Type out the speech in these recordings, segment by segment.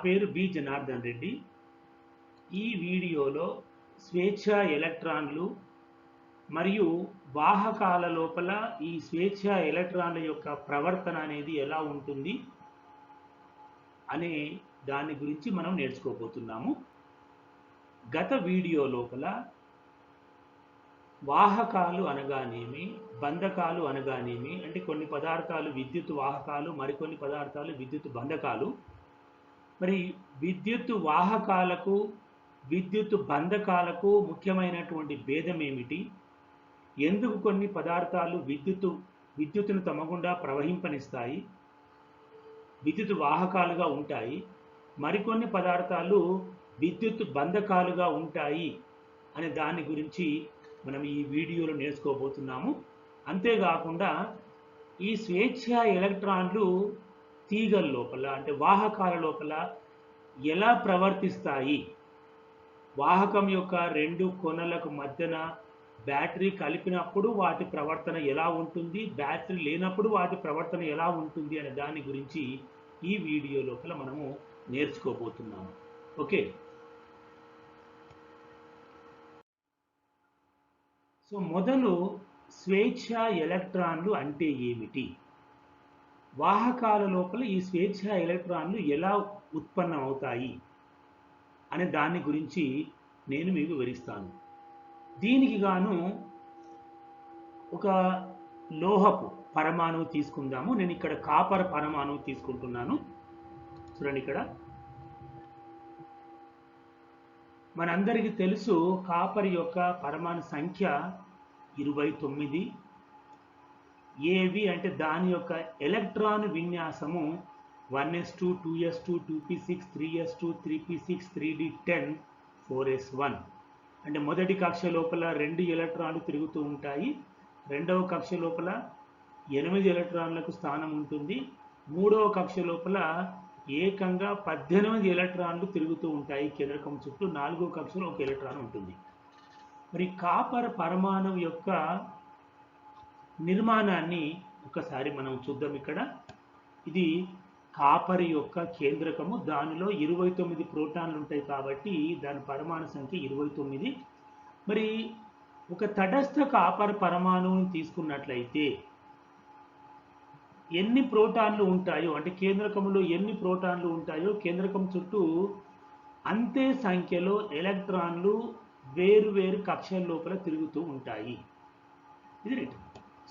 పేరు బి జనార్దన్ రెడ్డి. ఈ వీడియోలో స్వేచ్ఛా ఎలక్ట్రాన్లు మరియు వాహకాల లోపల ఈ స్వేచ్ఛా ఎలక్ట్రాన్ల యొక్క ప్రవర్తన అనేది ఎలా ఉంటుంది అనే దాని గురించి మనం నేర్చుకోబోతున్నాము. గత వీడియో లోపల వాహకాలు అనగానేమి, బంధకాలు అనగానేమి, అంటే కొన్ని పదార్థాలు విద్యుత్ వాహకాలు, మరికొన్ని పదార్థాలు విద్యుత్ బంధకాలు. మరి విద్యుత్ వాహకాలకు విద్యుత్ బంధకాలకు ముఖ్యమైనటువంటి భేదం ఏమిటి? ఎందుకు కొన్ని పదార్థాలు విద్యుత్తును తమ గుండా ప్రవహింపనిస్తాయి, విద్యుత్ వాహకాలుగా ఉంటాయి, మరికొన్ని పదార్థాలు విద్యుత్ బంధకాలుగా ఉంటాయి అనే దాని గురించి మనం ఈ వీడియోలో నేర్చుకోబోతున్నాము. అంతేకాకుండా ఈ స్వేచ్ఛా ఎలక్ట్రాన్లు తీగల లోపల, అంటే వాహకాల లోపల ఎలా ప్రవర్తిస్తాయి, వాహకం యొక్క రెండు కొనలకు మధ్యన బ్యాటరీ కలిపినప్పుడు వాటి ప్రవర్తన ఎలా ఉంటుంది, బ్యాటరీ లేనప్పుడు వాటి ప్రవర్తన ఎలా ఉంటుంది అనే దాని గురించి ఈ వీడియో లోపల మనము నేర్చుకోబోతున్నాము. ఓకే, సో మొదలు స్వేచ్ఛా ఎలక్ట్రాన్లు అంటే ఏమిటి, వాహకాల లోపల ఈ స్వేచ్ఛా ఎలక్ట్రాన్లు ఎలా ఉత్పన్నం అవుతాయి అనే దాని గురించి నేను మీకు వివరిస్తాను. దీనికి గాను ఒక లోహపు పరమాణువు తీసుకుందాము. నేను ఇక్కడ కాపర్ పరమాణువు తీసుకుంటున్నాను. చూడండి, ఇక్కడ మనందరికీ తెలుసు కాపర్ యొక్క పరమాణు సంఖ్య 29. ఏవి అంటే దాని యొక్క electron విన్యాసము 1s2, 2s2, 2p6, 3s2, 3p6, 3d10, 4s1. అంటే మొదటి కక్ష లోపల 2 ఎలక్ట్రాన్లు తిరుగుతూ ఉంటాయి, రెండవ కక్ష లోపల 8 ఎలక్ట్రాన్లకు స్థానం ఉంటుంది, మూడవ కక్ష లోపల ఏకంగా 18 ఎలక్ట్రాన్లు తిరుగుతూ ఉంటాయి కేంద్రకం చుట్టూ, నాలుగవ కక్షలో 1 ఎలక్ట్రాన్ ఉంటుంది. మరి కాపర్ పరమాణువు యొక్క నిర్మాణాన్ని ఒకసారి మనం చూద్దాం. ఇక్కడ ఇది కాపర్ యొక్క కేంద్రకము, దానిలో 29 ప్రోటాన్లు ఉంటాయి కాబట్టి దాని పరమాణు సంఖ్య 29. మరి ఒక తటస్థ కాపర్ పరమాణువుని తీసుకున్నట్లయితే ఎన్ని ప్రోటాన్లు ఉంటాయో, అంటే కేంద్రకంలో ఎన్ని ప్రోటాన్లు ఉంటాయో కేంద్రకం చుట్టూ అంతే సంఖ్యలో ఎలక్ట్రాన్లు వేరు వేరు కక్షల లోపల తిరుగుతూ ఉంటాయి. ఇది రైట్.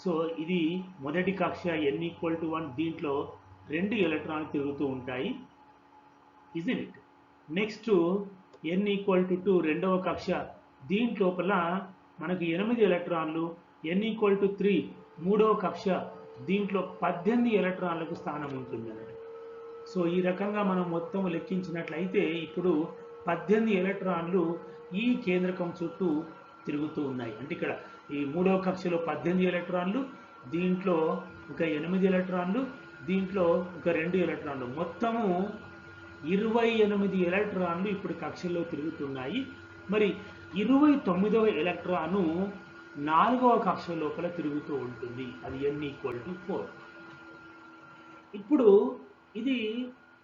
సో ఇది మొదటి కక్ష n=1, దీంట్లో 2 ఎలక్ట్రాన్లు తిరుగుతూ ఉంటాయి. Is it. నెక్స్ట్ n=2, రెండవ కక్ష, దీంట్లోపల మనకు 8 ఎలక్ట్రాన్లు, n=3, మూడవ కక్ష, దీంట్లో 18 ఎలక్ట్రాన్లకు స్థానం ఉంటుంది అన్నమాట. సో ఈ రకంగా మనం మొత్తం లెక్కించినట్లయితే ఇప్పుడు 18 ఎలక్ట్రాన్లు ఈ కేంద్రకం చుట్టూ తిరుగుతూ ఉన్నాయి. అంటే ఇక్కడ ఈ మూడవ కక్షలో 18 ఎలక్ట్రాన్లు, దీంట్లో ఒక 8 ఎలక్ట్రాన్లు, దీంట్లో ఒక 2 ఎలక్ట్రాన్లు, మొత్తము 28 ఎలక్ట్రాన్లు ఇప్పుడు కక్షల్లో తిరుగుతున్నాయి. మరి 29వ ఎలక్ట్రాను 4వ కక్ష లోపల తిరుగుతూ ఉంటుంది, అది n=4. ఇప్పుడు ఇది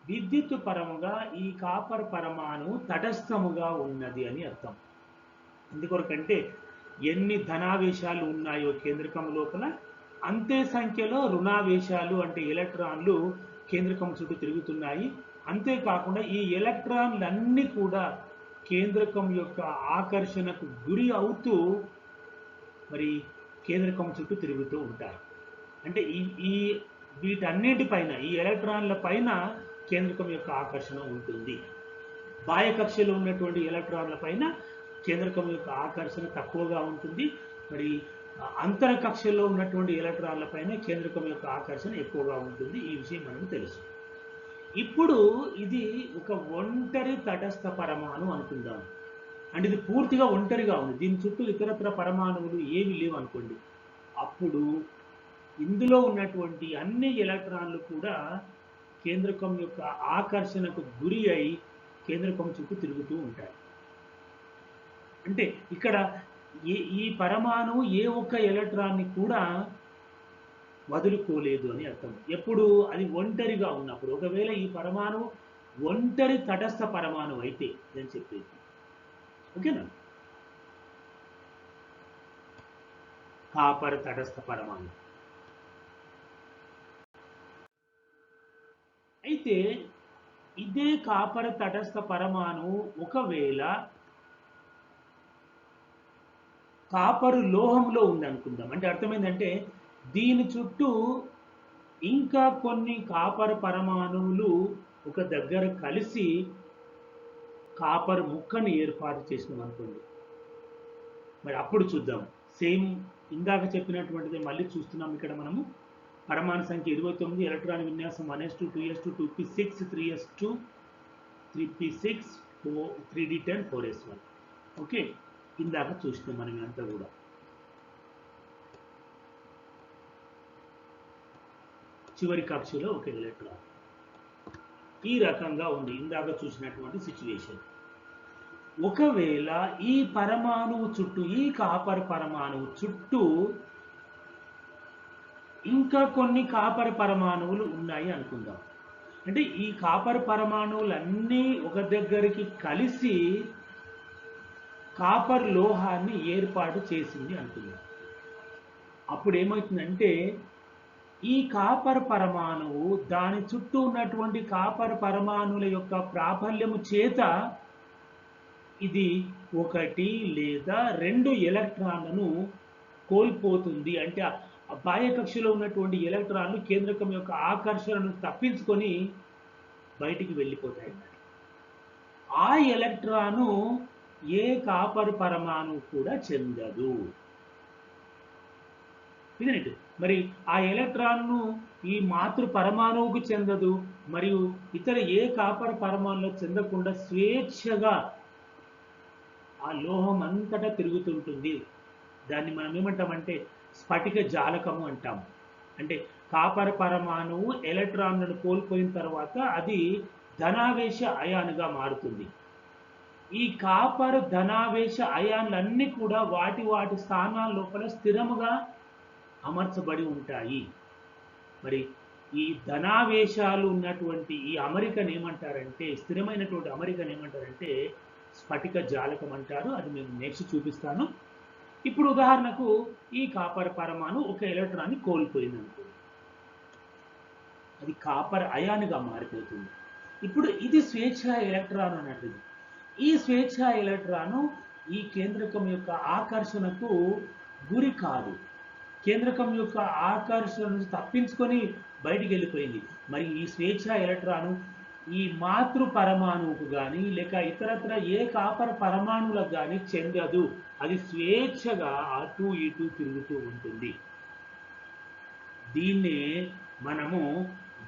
విద్యుత్ పరముగా ఈ కాపర్ పరమాణువు తటస్థముగా ఉన్నది అని అర్థం. ఎందుకొరకంటే ఎన్ని ధనావేశాలు ఉన్నాయో కేంద్రకం లోపల అంతే సంఖ్యలో రుణావేశాలు, అంటే ఎలక్ట్రాన్లు కేంద్రకం చుట్టూ తిరుగుతున్నాయి. అంతేకాకుండా ఈ ఎలక్ట్రాన్లన్నీ కూడా కేంద్రకం యొక్క ఆకర్షణకు గురి అవుతూ మరి కేంద్రకం చుట్టూ తిరుగుతూ ఉంటాయి. అంటే ఈ వీటన్నిటిపైన, ఈ ఎలక్ట్రాన్ల పైన కేంద్రకం యొక్క ఆకర్షణ ఉంటుంది. బాహ్య కక్షలో ఉన్నటువంటి ఎలక్ట్రాన్ల పైన కేంద్రకం యొక్క ఆకర్షణ తక్కువగా ఉంటుంది. మరి అంతర కక్షలో ఉన్నటువంటి ఎలక్ట్రాన్ల పైన కేంద్రకం యొక్క ఆకర్షణ ఎక్కువగా ఉంటుంది. ఈ విషయం మనకు తెలుసు. ఇప్పుడు ఇది ఒక ఒంటరి తటస్థ పరమాణు అనుకుందాం. అంటే ఇది పూర్తిగా ఒంటరిగా ఉంది, దీని చుట్టూ ఇతరత్ర పరమాణువులు ఏవి లేవు అనుకోండి. అప్పుడు ఇందులో ఉన్నటువంటి అన్ని ఎలక్ట్రాన్లు కూడా కేంద్రకం యొక్క ఆకర్షణకు గురి అయి కేంద్రకం చుట్టూ తిరుగుతూ ఉంటాయి. అంటే ఇక్కడ ఈ పరమాణువు ఏ ఒక్క ఎలక్ట్రాన్ని కూడా వదులుకోలేదు అని అర్థం. ఎప్పుడు అది ఒంటరిగా ఉన్నప్పుడు. ఒకవేళ ఈ పరమాణువు ఒంటరి తటస్థ పరమాణువు అయితే అని చెప్పేది. ఓకేనా? కాపర్ తటస్థ పరమాణువు. అయితే ఇదే కాపర్ తటస్థ పరమాణువు ఒకవేళ కాపరు లోహంలో ఉంది అనుకుందాం. అంటే అర్థమైందంటే దీని చుట్టూ ఇంకా కొన్ని కాపర్ పరమాణువులు ఒక దగ్గర కలిసి కాపర్ ముక్కను ఏర్పాటు చేసినాం అనుకోండి. మరి అప్పుడు చూద్దాం. సేమ్ ఇందాక చెప్పినటువంటిది మళ్ళీ చూస్తున్నాం ఇక్కడ మనము. పరమాణు సంఖ్య 29, ఎలక్ట్రాన్ విన్యాసం 1s2, 2s2, 2p6, 3s2, 3p6, 3d10, 4s1. Okay, ఇందాక చూసినాం మనం ఇదంతా కూడా. చివరి కక్షలో ఒక ఎలక్ట్రాన్ ఈ రకంగా ఉంది ఇందాక చూసినటువంటి సిచ్యువేషన్. ఒకవేళ ఈ పరమాణువు చుట్టూ, ఈ కాపర్ పరమాణువు చుట్టూ ఇంకా కొన్ని కాపర్ పరమాణువులు ఉన్నాయి అనుకుందాం. అంటే ఈ కాపర్ పరమాణువులన్నీ ఒక దగ్గరికి కలిసి కాపర్ లోహాన్ని ఏర్పాటు చేసింది అనుకుందాం. అప్పుడు ఏమవుతుందంటే ఈ కాపర్ పరమాణువు దాని చుట్టూ ఉన్నటువంటి కాపర్ పరమాణువుల యొక్క ప్రాబల్యము చేత ఇది 1 లేదా 2 ఎలక్ట్రాన్లను కోల్పోతుంది. అంటే బాహ్య కక్షలో ఉన్నటువంటి ఎలక్ట్రాన్లు కేంద్రకం యొక్క ఆకర్షణను తప్పించుకొని బయటికి వెళ్ళిపోతాయి. ఆ ఎలక్ట్రాను ఏ కాపర్ పరమాణువు కూడా చెందదు. ఇదేంటి మరి ఆ ఎలక్ట్రాన్ను ఈ మాతృ పరమాణువుకు చెందదు, మరియు ఇతర ఏ కాపర్ పరమాణువులకు చెందకుండా స్వేచ్ఛగా ఆ లోహం అంతటా తిరుగుతుంటుంది. దాన్ని మనం ఏమంటామంటే స్ఫటిక జాలకము అంటాం. అంటే కాపర్ పరమాణువు ఎలక్ట్రాన్లను కోల్పోయిన తర్వాత అది ధనావేశ అయాన్గా మారుతుంది. ఈ కాపర్ ధనావేశ అయాన్లన్నీ కూడా వాటి వాటి స్థానాల లోపల స్థిరముగా అమర్చబడి ఉంటాయి. మరి ఈ ధనావేశాలు ఉన్నటువంటి ఈ అమరికను ఏమంటారంటే, స్థిరమైనటువంటి అమరికను ఏమంటారంటే స్ఫటిక జాలకం అంటారు. అది నేను నెక్స్ట్ చూపిస్తాను. ఇప్పుడు ఉదాహరణకు ఈ కాపర్ పరమాణు ఒక ఎలక్ట్రాన్ని కోల్పోయింది అనుకో, అది కాపర్ అయాన్గా మారిపోతుంది. ఇప్పుడు ఇది స్వేచ్ఛా ఎలక్ట్రాన్ అన్నట్టు. ఈ స్వేచ్ఛా ఎలక్ట్రాను ఈ కేంద్రకం యొక్క ఆకర్షణకు గురి కాదు. కేంద్రకం యొక్క ఆకర్షణను తప్పించుకొని బయటికి వెళ్ళిపోయింది. మరి ఈ స్వేచ్ఛా ఎలక్ట్రాను ఈ మాతృ పరమాణువుకు కానీ లేక ఇతరత్ర ఏ కాపర్ పరమాణువులకు కానీ చెందదు. అది స్వేచ్ఛగా అటు ఇటు తిరుగుతూ ఉంటుంది. దీన్నే మనము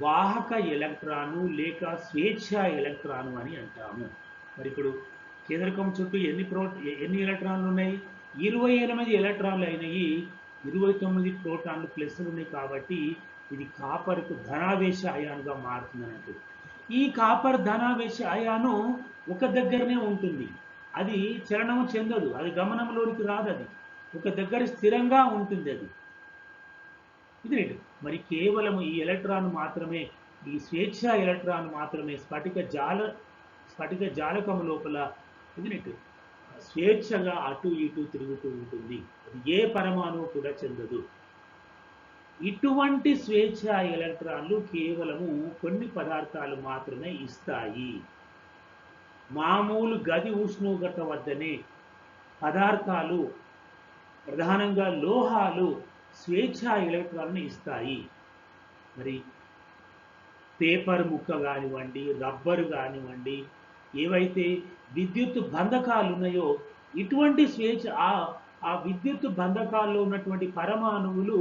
వాహక ఎలక్ట్రాను లేక స్వేచ్ఛా ఎలక్ట్రాను అని అంటాము. మరి ఇప్పుడు కేంద్రకం చుట్టూ ఎన్ని ఎలక్ట్రాన్లు ఉన్నాయి? 28 ఎలక్ట్రాన్లు అయినాయి. 29 ప్రోటాన్లు ప్లస్లు ఉన్నాయి. కాబట్టి ఇది కాపర్కు ధనావేశ అయాన్గా మారుతుంది అన్నట్టు. ఈ కాపర్ ధనావేశ అయాను ఒక దగ్గరనే ఉంటుంది. అది చలనము చెందదు, అది గమనంలోనికి రాదు, అది ఒక దగ్గర స్థిరంగా ఉంటుంది. అది ఇది రేటు. మరి కేవలం ఈ ఎలక్ట్రాన్ మాత్రమే, ఈ స్వేచ్ఛా ఎలక్ట్రాన్ మాత్రమే స్ఫటిక జాలకము లోపల ఇది స్వేచ్ఛగా అటు ఇటు తిరుగుతూ ఉంటుంది. అది ఏ పరమాణువు కూడా చెందదు. ఇటువంటి స్వేచ్ఛా ఎలక్ట్రాన్లు కేవలము కొన్ని పదార్థాలు మాత్రమే ఇస్తాయి. మామూలు గది ఉష్ణోగ్రత వద్దనే పదార్థాలు, ప్రధానంగా లోహాలు స్వేచ్ఛా ఎలక్ట్రాన్ను ఇస్తాయి. మరి పేపర్ ముక్క కానివ్వండి, రబ్బరు కానివ్వండి, ఏవైతే విద్యుత్ బంధకాలు ఉన్నాయో ఇటువంటి ఆ విద్యుత్ బంధకాల్లో ఉన్నటువంటి పరమాణువులు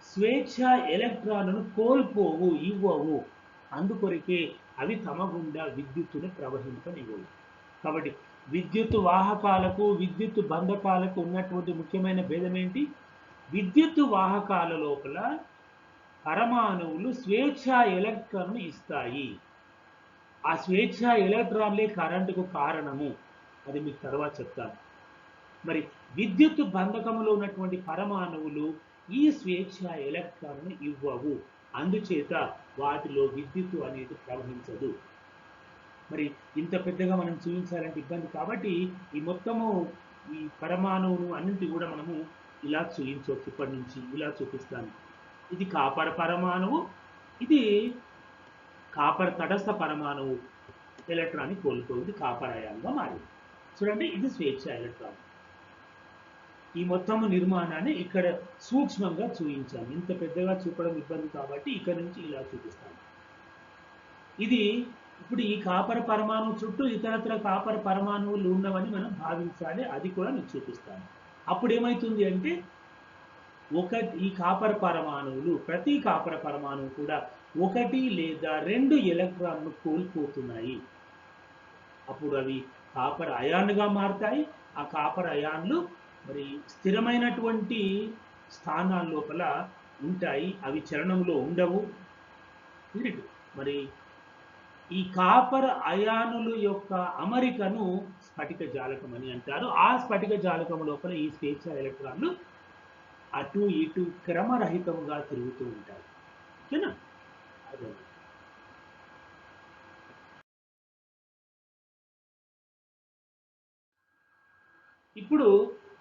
స్వేచ్ఛా ఎలక్ట్రాన్లను కోల్పోవు, ఇవ్వవు. అందుకొరకే అవి తమ గుండా విద్యుత్తును ప్రవహింపనివ్వవు. కాబట్టి విద్యుత్ వాహకాలకు విద్యుత్ బంధకాలకు ఉన్నటువంటి ముఖ్యమైన భేదం ఏంటి? విద్యుత్ వాహకాల లోపల పరమాణువులు స్వేచ్ఛా ఎలక్ట్రాన్ను ఇస్తాయి. ఆ స్వేచ్ఛా ఎలక్ట్రాన్లే కరెంటుకు కారణము. అది మీకు తర్వాత చెప్తాను. మరి విద్యుత్ బంధకములో ఉన్నటువంటి పరమాణువులు ఈ స్వేచ్ఛా ఎలక్ట్రాన్ను ఇవ్వవు. అందుచేత వాటిలో విద్యుత్తు అనేది ప్రవహించదు. మరి ఇంత పెద్దగా మనం చూపించాలంటే ఇబ్బంది కాబట్టి ఈ మొత్తము ఈ పరమాణువును అన్నింటి కూడా మనము ఇలా చూపించవచ్చు. ఇప్పటి నుంచి ఇలా చూపిస్తాను. ఇది కాపర్ పరమాణువు, ఇది కాపర్ తటస్థ పరమాణువు ఎలక్ట్రాన్ని కోల్పోయింది, కాపర్ అయాన్గా మారింది. చూడండి, ఇది స్వేచ్ఛ ఎలక్ట్రాన్. ఈ మొత్తము నిర్మాణాన్ని ఇక్కడ సూక్ష్మంగా చూపించాను. ఇంత పెద్దగా చూపడం ఇబ్బంది కాబట్టి ఇక్కడ నుంచి ఇలా చూపిస్తాను. ఇది ఇప్పుడు ఈ కాపర్ పరమాణువు చుట్టూ ఇతరత్ర కాపర్ పరమాణువులు ఉన్నవని మనం భావించాలి. అది కూడా నేను చూపిస్తాను. అప్పుడు ఏమవుతుంది అంటే ఈ కాపర్ పరమాణువులు, ప్రతి కాపర్ పరమాణువు కూడా 1 లేదా 2 ఎలక్ట్రాన్లు కోల్పోతున్నాయి. అప్పుడు అవి కాపర్ అయాన్గా మారుతాయి. ఆ కాపర్ అయాన్లు మరి స్థిరమైనటువంటి స్థానాల లోపల ఉంటాయి, అవి చలనంలో ఉండవు. మరి ఈ కాపర్ అయానుల యొక్క అమరికను స్ఫటిక జాలకం అని అంటారు. ఆ స్ఫటిక జాలకం లోపల ఈ స్వేచ్ఛ ఎలక్ట్రాన్లు అటు ఇటు క్రమరహితంగా తిరుగుతూ ఉంటాయి. ఓకేనా? అదే ఇప్పుడు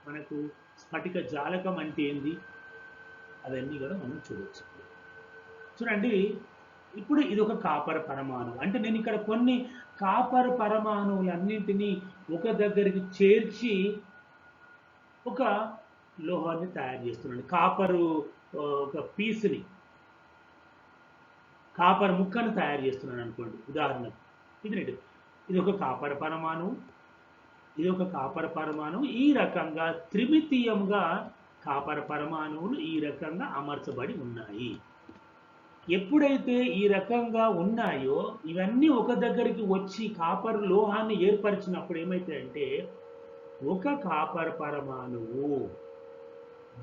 మనకు స్ఫటిక జాలకం అంటే ఏంది అవన్నీ కూడా మనం చూడవచ్చు. చూడండి, ఇప్పుడు ఇది ఒక కాపర్ పరమాణువు. అంటే నేను ఇక్కడ కొన్ని కాపర్ పరమాణువులన్నింటినీ ఒక దగ్గరికి చేర్చి ఒక లోహాన్ని తయారు చేస్తున్నాను. కాపరు ఒక పీస్ని, కాపర్ ముక్కను తయారు చేస్తున్నాను అనుకోండి ఉదాహరణకు. ఇది ఒక కాపర్ పరమాణువు, ఇది ఒక కాపర్ పరమాణువు. ఈ రకంగా త్రిమితీయంగా కాపర్ పరమాణువులు ఈ రకంగా అమర్చబడి ఉన్నాయి. ఎప్పుడైతే ఈ రకంగా ఉన్నాయో ఇవన్నీ ఒక దగ్గరికి వచ్చి కాపర్ లోహాన్ని ఏర్పరిచినప్పుడు ఏమైతాయంటే ఒక కాపర్ పరమాణువు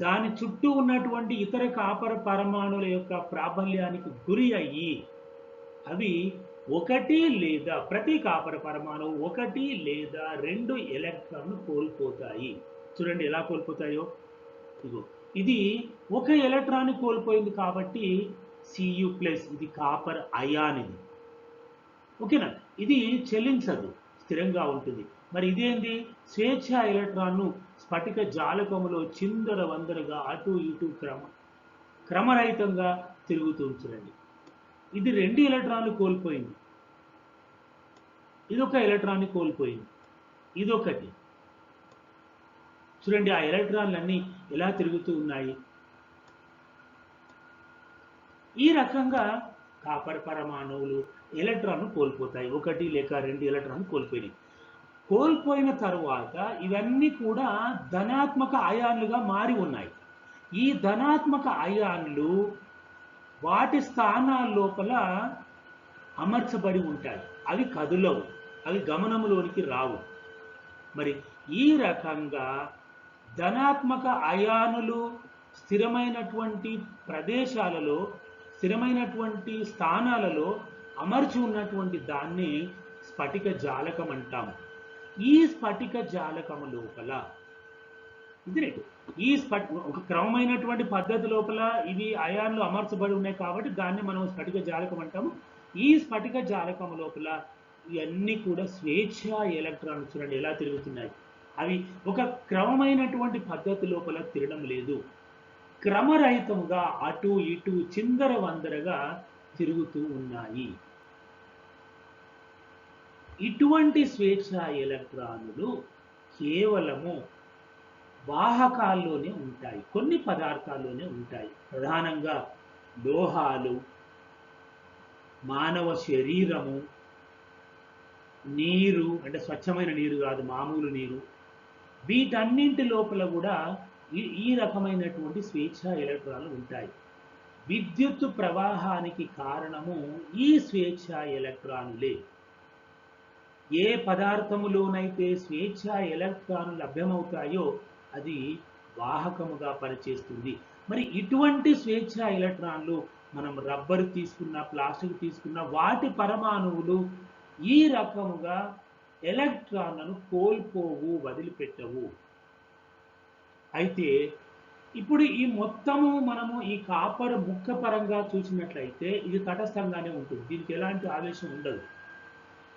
దాని చుట్టూ ఉన్నటువంటి ఇతర కాపర్ పరమాణువుల యొక్క ప్రాబల్యానికి గురి అయ్యి అవి ప్రతి కాపర్ పరమాణువు 1 లేదా 2 ఎలక్ట్రాన్లు కోల్పోతాయి. చూడండి ఎలా కోల్పోతాయో. ఇది ఒక ఎలక్ట్రాన్ కోల్పోయింది కాబట్టి Cu+, ఇది కాపర్ అయాన్. ఇది ఓకేనా? ఇది చెల్లించదు, స్థిరంగా ఉంటుంది. మరి ఇదేంది? స్వేచ్ఛ ఎలక్ట్రాన్ను స్ఫటిక జాలకములో చిందర వందరగా అటు ఇటు క్రమరహితంగా తిరుగుతూ ఉంచండి. ఇది 2 ఎలక్ట్రాన్లు కోల్పోయింది, ఇదొక ఎలక్ట్రాన్ని కోల్పోయింది, ఇదొకటి. చూడండి ఆ ఎలక్ట్రాన్లన్నీ ఎలా తిరుగుతూ ఉన్నాయి. ఈ రకంగా కాపర్ పరమాణువులు ఎలక్ట్రాన్ను కోల్పోతాయి. 1 లేక 2 ఎలక్ట్రాన్లు కోల్పోయినాయి. కోల్పోయిన తరువాత ఇవన్నీ కూడా ధనాత్మక అయాన్లుగా మారి ఉన్నాయి. ఈ ధనాత్మక అయాన్లు వాటి స్థానాల లోపల అమర్చబడి ఉంటాయి. అవి కదులవు, అవి గమనంలోనికి రావు. మరి ఈ రకంగా ధనాత్మక అయానులు స్థిరమైనటువంటి ప్రదేశాలలో, స్థిరమైనటువంటి స్థానాలలో అమర్చి ఉన్నటువంటి దాన్ని స్ఫటిక జాలకం అంటాము. ఈ స్ఫటిక జాలకము లోపల ఒక క్రమమైనటువంటి పద్ధతి లోపల ఇవి అయాన్లు అమర్చబడి ఉన్నాయి కాబట్టి దాన్ని మనం స్ఫటిక జాలకం అంటాము. ఈ స్ఫటిక జాలకం లోపల ఇవన్నీ కూడా స్వేచ్ఛ ఎలక్ట్రాన్లు చూడండి ఎలా తిరుగుతున్నాయి. అవి ఒక క్రమమైనటువంటి పద్ధతి లోపల తిరగడం లేదు, క్రమరహితంగా అటు ఇటు చిందర వందరగా తిరుగుతూ ఉన్నాయి. ఇటువంటి స్వేచ్ఛ ఎలక్ట్రానులు కేవలము వాహకాల్లోనే ఉంటాయి, కొన్ని పదార్థాల్లోనే ఉంటాయి. ప్రధానంగా లోహాలు, మానవ శరీరము, నీరు, అంటే స్వచ్ఛమైన నీరు కాదు, మామూలు నీరు, వీటన్నింటి లోపల కూడా ఈ రకమైనటువంటి స్వేచ్ఛ ఎలక్ట్రాన్లు ఉంటాయి. విద్యుత్ ప్రవాహానికి కారణము ఈ స్వేచ్ఛ ఎలక్ట్రానులే. ఏ పదార్థములోనైతే స్వేచ్ఛ ఎలక్ట్రాన్లు లభ్యమవుతాయో అది వాహకముగా పనిచేస్తుంది. మరి ఇటువంటి స్వేచ్ఛ ఎలక్ట్రాన్లు మనం రబ్బరు తీసుకున్న, ప్లాస్టిక్ తీసుకున్న, వాటి పరమాణువులు ఈ రకముగా ఎలక్ట్రాన్లను కోల్పోవు, వదిలిపెట్టవు. అయితే ఇప్పుడు ఈ మొత్తము మనము ఈ కాపర్ ముక్క పరంగా చూసినట్లయితే ఇది తటస్థంగానే ఉంటుంది, దీనికి ఎలాంటి ఆవేశం ఉండదు.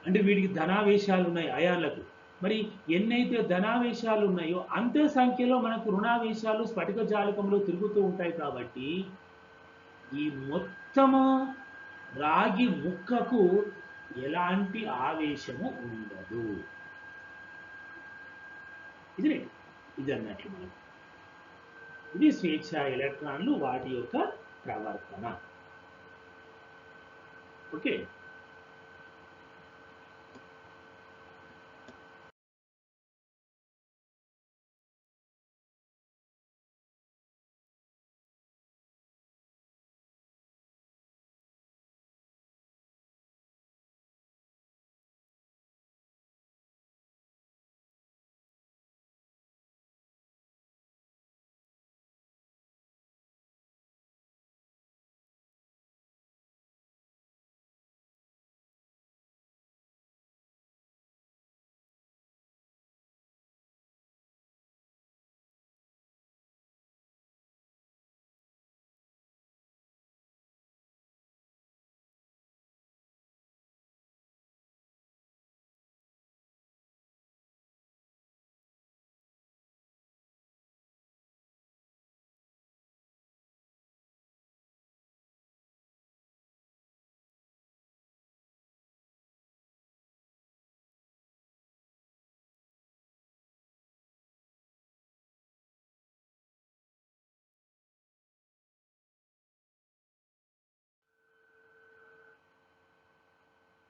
అంటే వీటికి ధనావేశాలు ఉన్నాయి అయాన్లకు. మరి ఎన్నైతే ధనావేశాలు ఉన్నాయో అంతే సంఖ్యలో మనకు రుణావేశాలు స్ఫటిక జాలకంలో తిరుగుతూ ఉంటాయి కాబట్టి ఈ మొత్తము రాగి ముక్కకు ఎలాంటి ఆవేశము ఉండదు. ఇది ఇది అన్నట్లు మనకు. ఇది స్వేచ్ఛ ఎలక్ట్రాన్లు వాటి యొక్క ప్రవర్తన. ఓకే.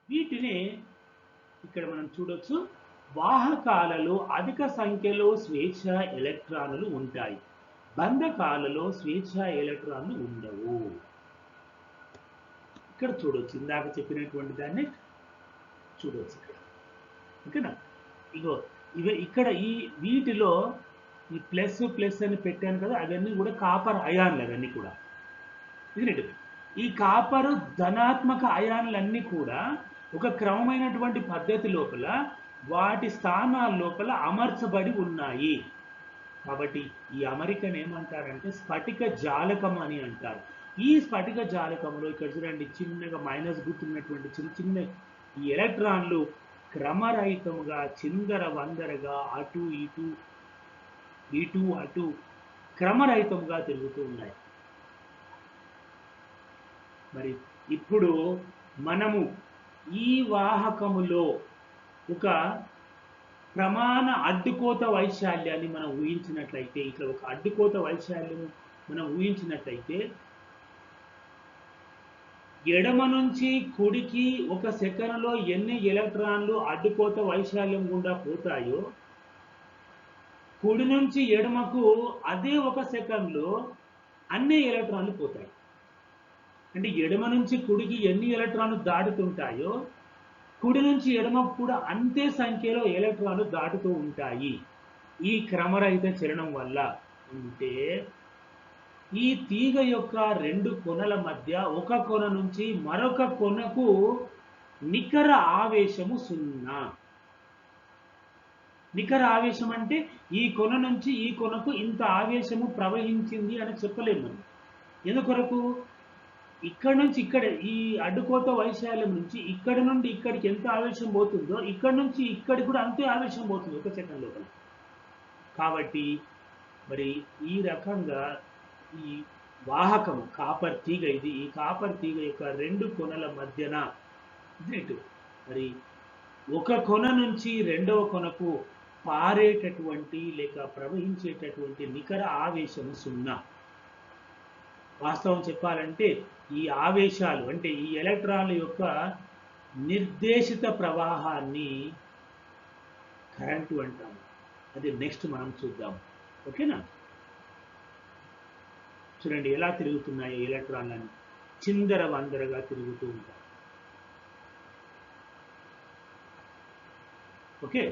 వీటిని ఇక్కడ మనం చూడొచ్చు. వాహకాలలో అధిక సంఖ్యలో స్వేచ్ఛ ఎలక్ట్రాన్లు ఉంటాయి. బంధకాలలో స్వేచ్ఛ ఎలక్ట్రాన్లు ఉండవు. ఇక్కడ చూడొచ్చు, ఇందాక చెప్పినటువంటి దాన్ని చూడొచ్చు ఇక్కడ. ఓకేనా? ఇగో ఇక్కడ ఈ వీటిలో ఈ ప్లస్ ప్లస్ అని పెట్టాను కదా, అవన్నీ కూడా కాపర్ అయాన్లు. అవన్నీ కూడా ఇది ఈ కాపరు ధనాత్మక అయాన్లన్నీ కూడా ఒక క్రమమైనటువంటి పద్ధతి లోపల వాటి స్థానాల లోపల అమర్చబడి ఉన్నాయి. కాబట్టి ఈ అమరికను ఏమంటారంటే స్ఫటిక జాలకం అని అంటారు. ఈ స్ఫటిక జాలకంలో ఇక్కడ చూడండి, చిన్నగా మైనస్ గుర్తున్నటువంటి చిన్న చిన్న ఈ ఎలక్ట్రాన్లు క్రమరహితముగా చిందర వందరగా అటు ఇటు ఇటు అటు క్రమరహితంగా తిరుగుతూ ఉన్నాయి. మరి ఇప్పుడు మనము ఈ వాహకములో ఒక ప్రమాణ అడ్డుకోత వైశాల్యాన్ని మనం ఊహించినట్లయితే, ఇట్లా ఒక అడ్డుకోత వైశాల్యము మనం ఊహించినట్లయితే, ఎడమ నుంచి కుడికి ఒక సెకనులో ఎన్ని ఎలక్ట్రాన్లు అడ్డుకోత వైశాల్యం గుండా పోతాయో, కుడి నుంచి ఎడమకు అదే ఒక సెకండ్లో అన్ని ఎలక్ట్రాన్లు పోతాయి. అంటే ఎడమ నుంచి కుడికి ఎన్ని ఎలక్ట్రాన్లు దాటుతుంటాయో కుడి నుంచి ఎడమకు కూడా అంతే సంఖ్యలో ఎలక్ట్రాన్లు దాటుతూ ఉంటాయి ఈ క్రమరహిత చలనం వల్ల. అంటే ఈ తీగ యొక్క రెండు కొనల మధ్య ఒక కొన నుంచి మరొక కొనకు నికర ఆవేశము 0. నికర ఆవేశం అంటే ఈ కొన నుంచి ఈ కొనకు ఇంత ఆవేశము ప్రవహించింది అని చెప్పలేము. ఎందుకొరకు? ఇక్కడ నుంచి ఇక్కడ ఈ అడ్డుకోత వైశాల్యం నుంచి ఇక్కడ నుండి ఇక్కడికి ఎంత ఆవేశం పోతుందో ఇక్కడ నుంచి ఇక్కడికి కూడా అంతే ఆవేశం పోతుంది ఒక సెకండ్ లోపల. కాబట్టి మరి ఈ రకంగా ఈ వాహకం కాపర్ తీగ, ఇది ఈ కాపర్ తీగ యొక్క రెండు కొనల మధ్యన మరి ఒక కొన నుంచి రెండవ కొనకు పారేటటువంటి లేక ప్రవహించేటటువంటి నికర ఆవేశము 0. వాస్తవం చెప్పాలంటే ఈ ఆవేశాలు అంటే ఈ ఎలక్ట్రాన్ల యొక్క నిర్దేశిత ప్రవాహాన్ని కరెంటు అంటాము. అది నెక్స్ట్ మనం చూద్దాం. ఓకేనా? చూడండి ఎలా తిరుగుతున్నాయి ఎలక్ట్రాన్లని, చిందర వందరగా తిరుగుతూ ఉంటాయి. ఓకే.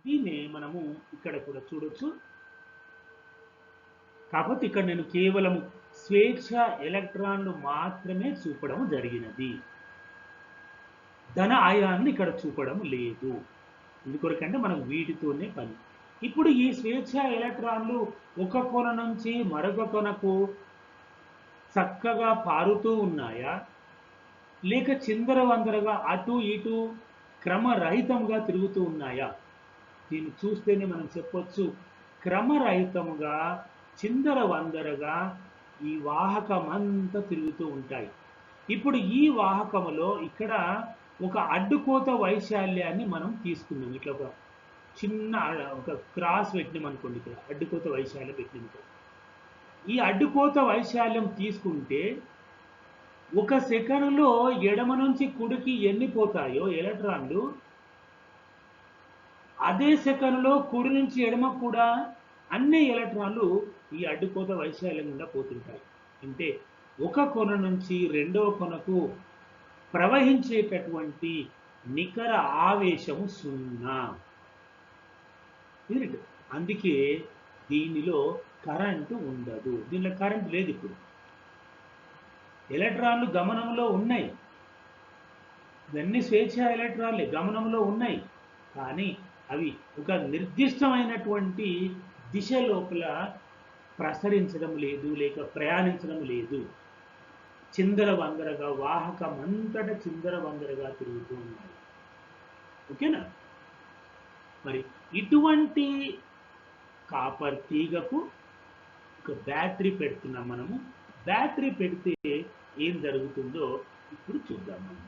దీన్నే మనము ఇక్కడ కూడా చూడొచ్చు. కాకపోతే ఇక్కడ నేను కేవలం స్వేచ్ఛ ఎలక్ట్రాన్లు మాత్రమే చూపడం జరిగినది. ధన అయాన్ని ఇక్కడ చూపడం లేదు. ఎందుకొరకంటే మనకు వీటితోనే పని. ఇప్పుడు ఈ స్వేచ్ఛ ఎలక్ట్రాన్లు ఒక కొన నుంచి మరొక కొనకు చక్కగా పారుతూ ఉన్నాయా, లేక చిందరవందరగా అటు ఇటు క్రమరహితంగా తిరుగుతూ ఉన్నాయా? దీన్ని చూస్తేనే మనం చెప్పొచ్చు, క్రమరహితంగా చిందరవందరగా ఈ వాహకమంతా తిరుగుతూ ఉంటాయి. ఇప్పుడు ఈ వాహకములో ఇక్కడ ఒక అడ్డుకోత వైశాల్యాన్ని మనం తీసుకున్నాం. ఇట్లా ఒక చిన్న ఒక క్రాస్ పెట్టినాం అనుకోండి, ఇక్కడ అడ్డుకోత వైశాల్యం పెట్టినాం. ఈ అడ్డుకోత వైశాల్యం తీసుకుంటే ఒక సెకనులో ఎడమ నుంచి కుడికి ఎన్ని పోతాయో ఎలక్ట్రాన్లు, అదే సెకనులో కుడి నుంచి ఎడమ కూడా అన్ని ఎలక్ట్రాన్లు ఈ అడ్డుకోత వైశాల్యం గుండా పోతుంటాయి. అంటే ఒక కొన నుంచి రెండవ కొనకు ప్రవహించేటటువంటి నికర ఆవేశము 0. అందుకే దీనిలో కరెంటు ఉండదు. దీనిలో కరెంట్ లేదు. ఇప్పుడు ఎలక్ట్రాన్లు గమనంలో ఉన్నాయి, ఇవన్నీ స్వేచ్ఛ ఎలక్ట్రాన్లే గమనంలో ఉన్నాయి, కానీ అవి ఒక నిర్దిష్టమైనటువంటి దిశ లోపల ప్రసరించడం లేదు, లేక ప్రయాణించడం లేదు. చిందరవందరగా వాహకం అంతటా చిందరవందరగా తిరుగుతూ ఉన్నాయి. ఓకేనా? మరి ఇటువంటి కాపర్ తీగకు ఒక బ్యాటరీ పెడుతున్నాం మనము. బ్యాటరీ పెడితే ఏం జరుగుతుందో ఇప్పుడు చూద్దాం మనం.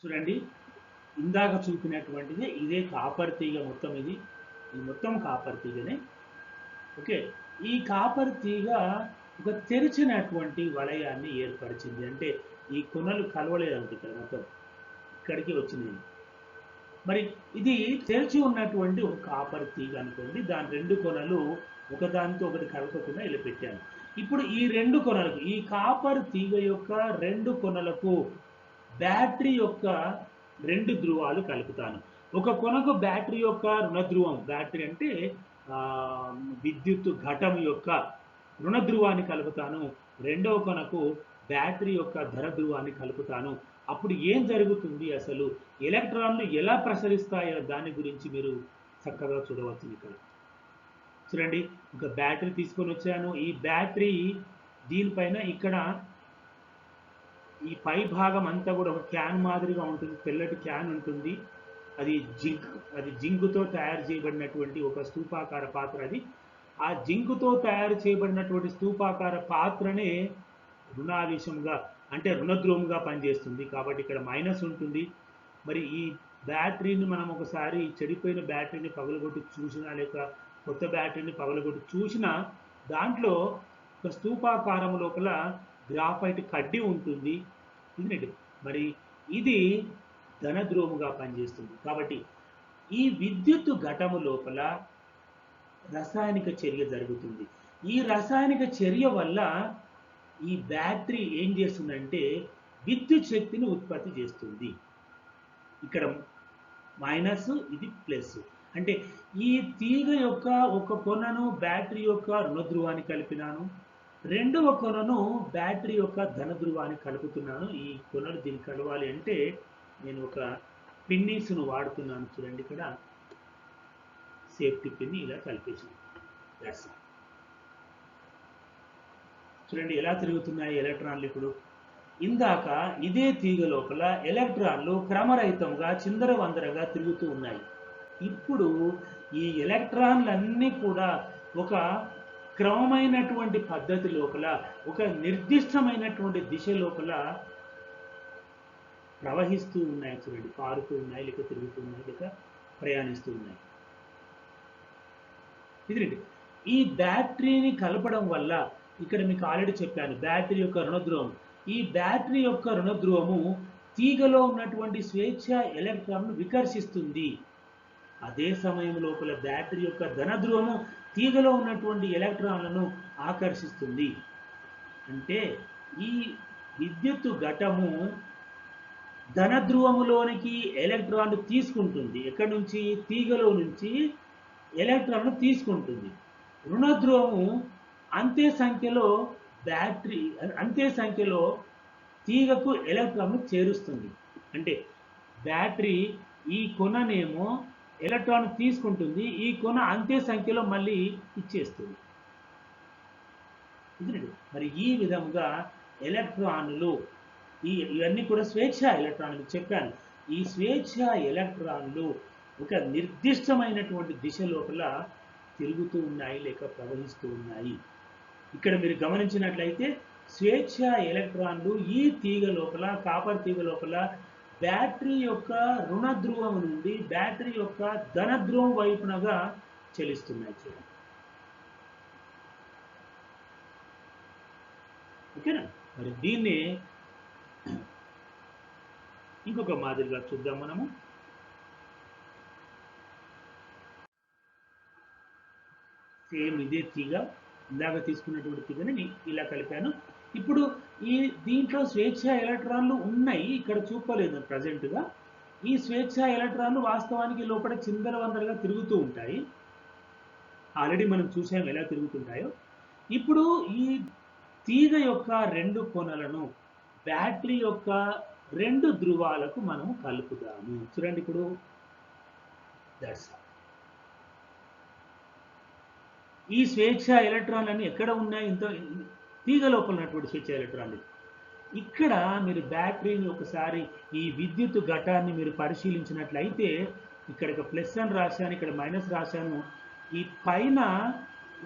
చూడండి, ఇందాక చూపినటువంటిది ఇదే కాపర్ తీగ. మొత్తం ఇది మొత్తం కాపర్ తీగనే. ఓకే, ఈ కాపర్ తీగ ఒక తెరిచినటువంటి వలయాన్ని ఏర్పరిచింది. అంటే ఈ కొనలు కలవలేదంటే ఇక్కడ మొత్తం ఇక్కడికి వచ్చినాయి. మరి ఇది తెరిచి ఉన్నటువంటి ఒక కాపర్ తీగ అనుకోండి. దాని రెండు కొనలు ఒకదానితో ఒకటి కలపకుండా ఇలా పెట్టాను. ఇప్పుడు ఈ రెండు కొనలకు, ఈ కాపర్ తీగ యొక్క రెండు కొనలకు బ్యాటరీ యొక్క రెండు ధ్రువాలు కలుపుతాను. ఒక కొనకు బ్యాటరీ యొక్క రుణ ధ్రువం, బ్యాటరీ అంటే విద్యుత్ ఘటం యొక్క రుణ ధ్రువాన్ని కలుపుతాను. రెండవ కొనకు బ్యాటరీ యొక్క ధర ధ్రువాన్ని కలుపుతాను. అప్పుడు ఏం జరుగుతుంది, అసలు ఎలక్ట్రాన్లు ఎలా ప్రసరిస్తాయో దాని గురించి మీరు చక్కగా చూడవచ్చు. ఇక్కడ చూడండి, ఒక బ్యాటరీ తీసుకొని వచ్చాను. ఈ బ్యాటరీ దీనిపైన ఇక్కడ ఈ పై భాగం అంతా కూడా ఒక క్యాన్ మాదిరిగా ఉంటుంది, తెల్లటి క్యాన్ ఉంటుంది. అది జింక్ అది జింకుతో తయారు చేయబడినటువంటి ఒక స్తూపాకార పాత్ర అది. ఆ జింకుతో తయారు చేయబడినటువంటి స్తూపాకార పాత్రనే రుణావేశంగా అంటే రుణద్రోముగా పనిచేస్తుంది. కాబట్టి ఇక్కడ మైనస్ ఉంటుంది. మరి ఈ బ్యాటరీని మనం ఒకసారి చెడిపోయిన బ్యాటరీని పగలగొట్టి చూసినా, లేక కొత్త బ్యాటరీని పగలగొట్టి చూసినా, దాంట్లో ఒక స్తూపాకారం లోపల గ్రాఫైట్ కడ్డీ ఉంటుంది. ఇది మరి ఇది ధనద్రోముగా పనిచేస్తుంది. కాబట్టి ఈ విద్యుత్ ఘటము లోపల రసాయనిక చర్య జరుగుతుంది. ఈ రసాయనిక చర్య వల్ల ఈ బ్యాటరీ ఏం చేస్తుందంటే విద్యుత్ శక్తిని ఉత్పత్తి చేస్తుంది. ఇక్కడ మైనస్, ఇది ప్లస్. అంటే ఈ తీగ యొక్క ఒక కొనను బ్యాటరీ యొక్క రుణధ్రువాన్ని కలిపినాను, రెండవ కొనను బ్యాటరీ యొక్క ధన ధ్రువాన్ని కలుపుతున్నాను. ఈ కొనలు దీన్ని కలవాలి అంటే నేను ఒక పిన్నీస్ను వాడుతున్నాను. చూడండి, ఇక్కడ సేఫ్టీ పిన్ని ఇలా కలిపేసాను. చూడండి ఎలా తిరుగుతున్నాయి ఎలక్ట్రాన్లు. ఇప్పుడు ఇందాక ఇదే తీగ లోపల ఎలక్ట్రాన్లు క్రమరహితంగా చిందరవందరగా తిరుగుతూ ఉన్నాయి. ఇప్పుడు ఈ ఎలక్ట్రాన్లన్నీ కూడా ఒక క్రమమైనటువంటి పద్ధతి లోపల, ఒక నిర్దిష్టమైనటువంటి దిశ లోపల ప్రవహిస్తూ ఉన్నాయి. చూడండి, పారుతూ ఉన్నాయి, లేక తిరుగుతూ ఉన్నాయి, లేక ప్రయాణిస్తూ ఉన్నాయి. ఇది ఈ బ్యాటరీని కలపడం వల్ల, ఇక్కడ మీకు ఆల్రెడీ చెప్పాను బ్యాటరీ యొక్క రుణధ్రువం. ఈ బ్యాటరీ యొక్క రుణధ్రువము తీగలో ఉన్నటువంటి స్వేచ్ఛ ఎలక్ట్రాన్ను వికర్షిస్తుంది. అదే సమయం లోపల బ్యాటరీ యొక్క ధనధ్రువము తీగలో ఉన్నటువంటి ఎలక్ట్రాన్లను ఆకర్షిస్తుంది. అంటే ఈ విద్యుత్ ఘటము ధనధ్రువములోనికి ఎలక్ట్రాన్లు తీసుకుంటుంది. ఎక్కడి నుంచి? తీగలో నుంచి ఎలక్ట్రాన్లు తీసుకుంటుంది. రుణధ్రువము అంతే సంఖ్యలో తీగకు ఎలక్ట్రాన్లు చేరుస్తుంది. అంటే బ్యాటరీ ఈ కొననేమో ఎలక్ట్రాన్ తీసుకుంటుంది, ఈ కొన అంతే సంఖ్యలో మళ్ళీ ఇచ్చేస్తుంది. మరి ఈ విధంగా ఎలక్ట్రాన్లు ఇవన్నీ కూడా స్వేచ్ఛ ఎలక్ట్రాన్లు చెప్పాను. ఈ స్వేచ్ఛ ఎలక్ట్రాన్లు ఒక నిర్దిష్టమైనటువంటి దిశ లోపల తిరుగుతూ ఉన్నాయి, లేక ప్రవహిస్తూ ఉన్నాయి. ఇక్కడ మీరు గమనించినట్లయితే స్వేచ్ఛ ఎలక్ట్రాన్లు ఈ తీగ లోపల, కాపర్ తీగ లోపల బ్యాటరీ యొక్క రుణ ధ్రువం నుండి బ్యాటరీ యొక్క ధన ధ్రువం వైపునగా చలిస్తున్నాయి. చూడండి, ఓకేనా? మరి దీన్ని ఇంకొక మాదిరిగా చూద్దాం మనము. సేమ్ ఇదే తీగ, ఇందాక తీసుకున్నటువంటి తీగని ఇలా కలిపాను. ఇప్పుడు దీంట్లో స్వేచ్ఛ ఎలక్ట్రాన్లు ఉన్నాయి, ఇక్కడ చూపలేదు ప్రజెంట్గా. ఈ స్వేచ్ఛ ఎలక్ట్రాన్లు వాస్తవానికి లోపల చిందరవందరగా తిరుగుతూ ఉంటాయి. ఆల్రెడీ మనం చూసాం ఎలా తిరుగుతుంటాయో. ఇప్పుడు ఈ తీగ యొక్క రెండు కొనలను బ్యాటరీ యొక్క రెండు ధ్రువాలకు మనము కలుపుదాము. చూడండి, ఇప్పుడు దట్స్ ఈ స్వేచ్ఛ ఎలక్ట్రాన్లన్నీ ఎక్కడ ఉన్నాయి? తీగ లోపల ఉన్నటువంటి స్వేచ్ఛ ఎలక్ట్రాన్లు. ఇక్కడ మీరు బ్యాటరీని ఒకసారి ఈ విద్యుత్ ఘటాన్ని మీరు పరిశీలించినట్లయితే, ఇక్కడ ప్లస్ అని రాశాను, ఇక్కడ మైనస్ రాశాను. ఈ పైన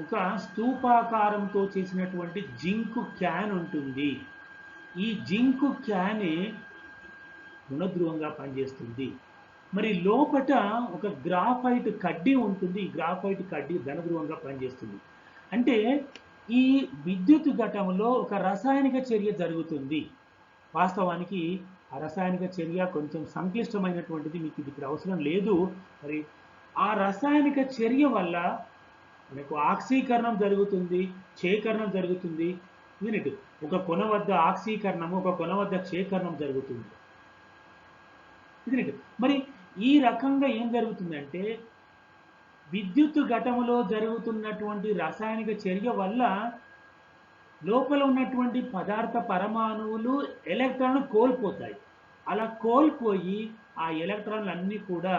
ఒక స్తూపాకారంతో చేసినటువంటి జింకు క్యాన్ ఉంటుంది. ఈ జింకు క్యానే రుణధ్రువంగా పనిచేస్తుంది. మరి లోపట ఒక గ్రాఫైట్ కడ్డీ ఉంటుంది. ఈ గ్రాఫైట్ కడ్డీ ధనధ్రువంగా పనిచేస్తుంది. అంటే ఈ విద్యుత్ ఘటంలో ఒక రసాయనిక చర్య జరుగుతుంది. వాస్తవానికి ఆ రసాయనిక చర్య కొంచెం సంక్లిష్టమైనటువంటిది, మీకు ఇది ఇక్కడ అవసరం లేదు. మరి ఆ రసాయనిక చర్య వల్ల మనకు ఆక్సీకరణం జరుగుతుంది, క్షేకరణం జరుగుతుంది. యూనిట్ ఒక కొన వద్ద ఆక్సీకరణము, ఒక కొన వద్ద క్షేకరణం జరుగుతుంది. మరి ఈ రకంగా ఏం జరుగుతుందంటే, విద్యుత్ ఘటములో జరుగుతున్నటువంటి రసాయనిక చర్య వల్ల లోపల ఉన్నటువంటి పదార్థ పరమాణువులు ఎలక్ట్రాన్లు కోల్పోతాయి. అలా కోల్పోయి ఆ ఎలక్ట్రాన్లు అన్నీ కూడా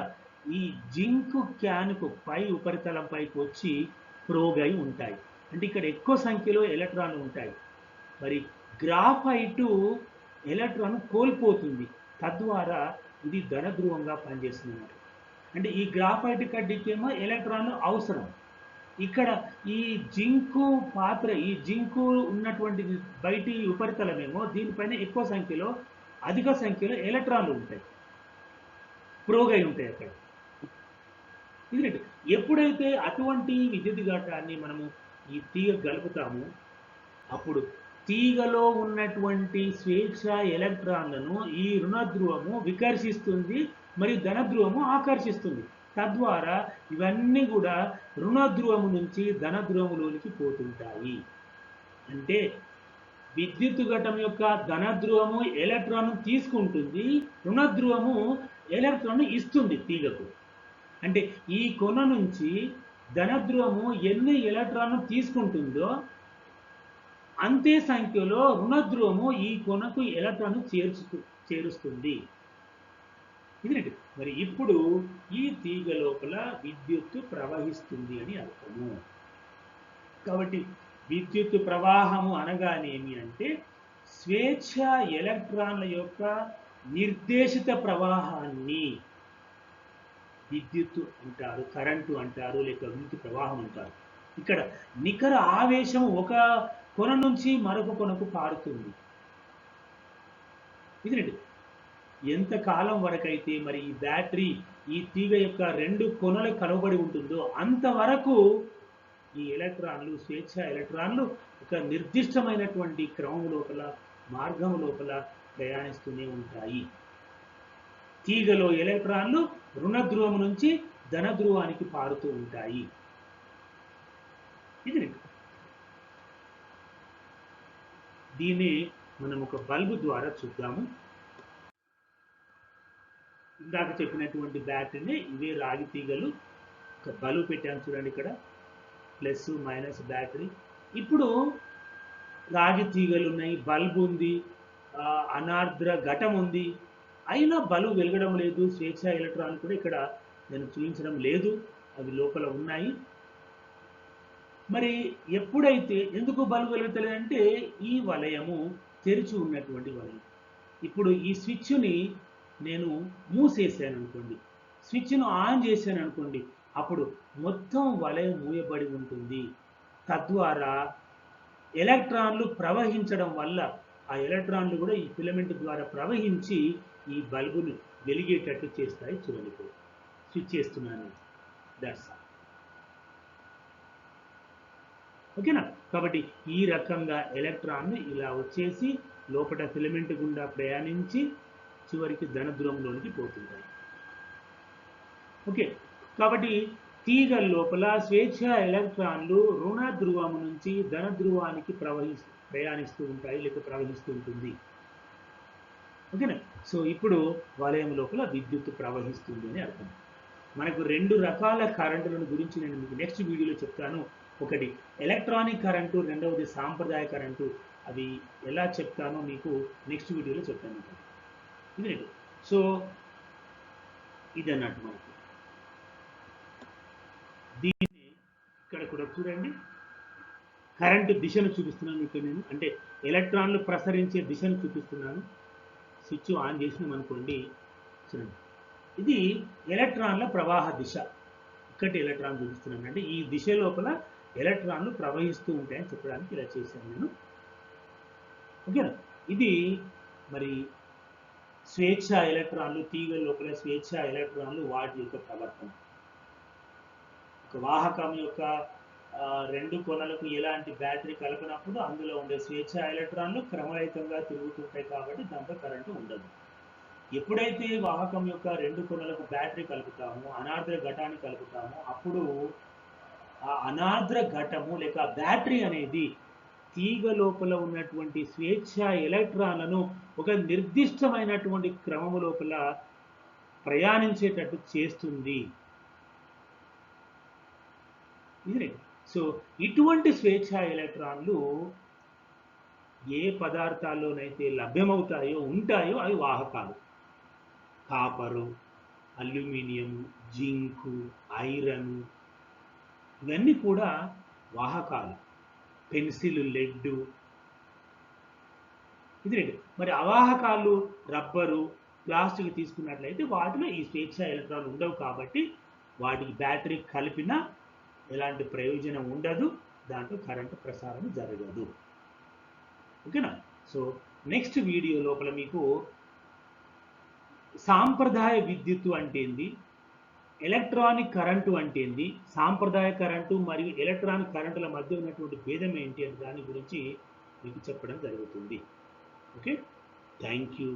ఈ జింకు క్యాన్కు పై ఉపరితలంపైకి వచ్చి ప్రోగై ఉంటాయి. అంటే ఇక్కడ ఎక్కువ సంఖ్యలో ఎలక్ట్రాన్లు ఉంటాయి. మరి గ్రాఫైటు ఎలక్ట్రాన్ కోల్పోతుంది. తద్వారా ఇది ధన ధ్రువంగా పనిచేస్తుందన్నమాట. అంటే ఈ గ్రాఫైట్ కడ్డీకేమో ఎలక్ట్రాన్లు అవసరం. ఇక్కడ ఈ జింకు పాత్ర, ఈ జింకు ఉన్నటువంటి బయటి ఉపరితలమేమో దీనిపైన ఎక్కువ సంఖ్యలో, అధిక సంఖ్యలో ఎలక్ట్రాన్లు ఉంటాయి, ప్రోగై ఉంటాయి అక్కడ. ఇది ఎప్పుడైతే అటువంటి విద్యుత్ ఘటాన్ని మనము ఈ తీగ గలుపుతామో అప్పుడు తీగలో ఉన్నటువంటి స్వేచ్ఛ ఎలక్ట్రాన్లను ఈ రుణ ధ్రువము వికర్షిస్తుంది, మరియు ధన ధ్రువము ఆకర్షిస్తుంది. తద్వారా ఇవన్నీ కూడా రుణ ధ్రువము నుంచి ధన ధ్రువములోనికి పోతుంటాయి. అంటే విద్యుత్ ఘటం యొక్క ధన ధ్రువము ఎలక్ట్రాన్ తీసుకుంటుంది, రుణ ధ్రువము ఎలక్ట్రాన్ ఇస్తుంది తీగకు. అంటే ఈ కొన నుంచి ధన ధ్రువము ఎన్ని ఎలక్ట్రాన్ తీసుకుంటుందో అంతే సంఖ్యలో రుణ ధ్రువము ఈ కొనకు ఎలక్ట్రాన్ చేరుస్తుంది. ఇదేంటి మరి ఇప్పుడు ఈ తీగ లోపల విద్యుత్తు ప్రవహిస్తుంది అని అర్థము. కాబట్టి విద్యుత్ ప్రవాహము అనగానేమి అంటే స్వేచ్ఛ ఎలక్ట్రాన్ల యొక్క నిర్దేశిత ప్రవాహాన్ని విద్యుత్తు అంటారు, కరెంటు అంటారు, లేక విద్యుత్ ప్రవాహం అంటారు. ఇక్కడ నికర ఆవేశం ఒక కొన నుంచి మరొక కొనకు పారుతుంది. ఇదేంటి ఎంత కాలం వరకైతే మరి ఈ బ్యాటరీ ఈ తీగ యొక్క రెండు కొనలు కలవబడి ఉంటుందో అంతవరకు ఈ ఎలక్ట్రాన్లు, స్వేచ్ఛ ఎలక్ట్రాన్లు ఒక నిర్దిష్టమైనటువంటి క్రమం లోపల, మార్గం లోపల ప్రయాణిస్తూనే ఉంటాయి. తీగలో ఎలక్ట్రాన్లు రుణ ధ్రువం నుంచి ధన ధ్రువానికి పారుతూ ఉంటాయి. ఇది దీన్ని మనం ఒక బల్బు ద్వారా చూద్దాము. ఇందాక చెప్పినటువంటి బ్యాటరీని ఇవే రాగి తీగలు, ఒక బల్బు పెట్టాను చూడండి, ఇక్కడ ప్లస్ మైనస్ బ్యాటరీ. ఇప్పుడు రాగి తీగలు ఉన్నాయి, బల్బు ఉంది, అనార్ద్ర ఘటం ఉంది, అయినా బల్బు వెలగడం లేదు. స్వేచ్ఛ ఎలక్ట్రాన్ కూడా ఇక్కడ నేను చూపించడం లేదు, అవి లోపల ఉన్నాయి. మరి ఎప్పుడైతే ఎందుకు బల్బు వెలుగుతలేదంటే ఈ వలయము తెరిచి ఉన్నటువంటి వలయం. ఇప్పుడు ఈ స్విచ్ని నేను మూసేసాను అనుకోండి, స్విచ్ను ఆన్ చేశాను అనుకోండి, అప్పుడు మొత్తం వలయం మూయబడి ఉంటుంది. తద్వారా ఎలక్ట్రాన్లు ప్రవహించడం వల్ల ఆ ఎలక్ట్రాన్లు కూడా ఈ ఫిలమెంట్ ద్వారా ప్రవహించి ఈ బల్బును వెలిగేటట్టు చేస్తాయి. చూడండి, ఇప్పుడు స్విచ్ చేస్తున్నాను, దట్స్ ఆల్. ఓకేనా? కాబట్టి ఈ రకంగా ఎలక్ట్రాన్లు ఇలా వచ్చేసి లోపల ఫిలమెంట్ గుండా ప్రయాణించి చివరికి ధన ధ్రువంలోనికి పోతుంటాయి. ఓకే, కాబట్టి తీగ లోపల స్వేచ్ఛ ఎలక్ట్రాన్లు రుణ ధ్రువము నుంచి ధన ధ్రువానికి ప్రయాణిస్తూ ఉంటాయి, లేక ప్రవహిస్తూ ఉంటుంది. ఓకేనా? సో ఇప్పుడు వలయం లోపల విద్యుత్ ప్రవహిస్తుంది అని అర్థం. మనకు రెండు రకాల కరెంటులను గురించి నేను మీకు నెక్స్ట్ వీడియోలో చెప్తాను. ఒకటి ఎలక్ట్రానిక్ కరెంటు, రెండవది సాంప్రదాయ కరెంటు. అవి ఎలా చెప్తానో మీకు నెక్స్ట్ వీడియోలో చెప్తాను. ఇది సో ఇది అన్నట్టు మనకు. దీన్ని ఇక్కడ కూడా చూడండి, కరెంటు దిశను చూపిస్తున్నాను ఇక్కడ నేను, అంటే ఎలక్ట్రాన్లు ప్రసరించే దిశను చూపిస్తున్నాను. స్విచ్ ఆన్ చేసినాం అనుకోండి, చూడండి, ఇది ఎలక్ట్రాన్ల ప్రవాహ దిశ. ఇక్కడి ఎలక్ట్రాన్ చూపిస్తున్నాను, అంటే ఈ దిశ లోపల ఎలక్ట్రాన్లు ప్రవహిస్తూ ఉంటాయని చెప్పడానికి ఇలా చేశాను నేను. ఓకేనా? ఇది మరి స్వేచ్ఛ ఎలక్ట్రాన్లు, తీగ లోపల స్వేచ్ఛ ఎలక్ట్రాన్లు, వాటి యొక్క ప్రవర్తన. ఒక వాహకం యొక్క రెండు కొనలకు ఎలాంటి బ్యాటరీ కలపనప్పుడు అందులో ఉండే స్వేచ్ఛ ఎలక్ట్రాన్లు క్రమరహితంగా తిరుగుతుంటాయి, కాబట్టి దాంట్లో కరెంటు ఉండదు. ఎప్పుడైతే వాహకం యొక్క రెండు కొనలకు బ్యాటరీ కలుపుతామో, అనార్ద్ర ఘటాన్ని కలుపుతామో, అప్పుడు ఆ అనార్ద్ర ఘటము లేక బ్యాటరీ అనేది తీగ లోపల ఉన్నటువంటి స్వేచ్ఛ ఎలక్ట్రాన్లను ఒక నిర్దిష్టమైనటువంటి క్రమము లోపల ప్రయాణించేటట్టు చేస్తుంది. ఇది సో ఇటువంటి స్వేచ్ఛ ఎలక్ట్రాన్లు ఏ పదార్థాల్లోనైతే లభ్యమవుతాయో, ఉంటాయో, అవి వాహకాలు. కాపరు, అల్యూమినియం, జింకు, ఐరన్, ఇవన్నీ కూడా వాహకాలు. పెన్సిల్, లెడ్, ఇది రెండు. మరి అవాహకాలు రబ్బరు, ప్లాస్టిక్ తీసుకున్నట్లయితే వాటిలో ఈ స్వేచ్ఛ ఎలక్ట్రాన్లు ఉండవు కాబట్టి వాటికి బ్యాటరీ కలిపినా ఎలాంటి ప్రయోజనం ఉండదు, దాంట్లో కరెంటు ప్రసారం జరగదు. ఓకేనా? సో నెక్స్ట్ వీడియో లోపల మీకు సాంప్రదాయ విద్యుత్తు అంటే ఏంది, ఎలక్ట్రానిక్ కరెంటు అంటే ఏంది, సాంప్రదాయ కరెంటు మరియు ఎలక్ట్రానిక్ కరెంటుల మధ్య ఉన్నటువంటి భేదం ఏంటి అనే దాని గురించి మీకు చెప్పడం జరుగుతుంది. Okay, thank you.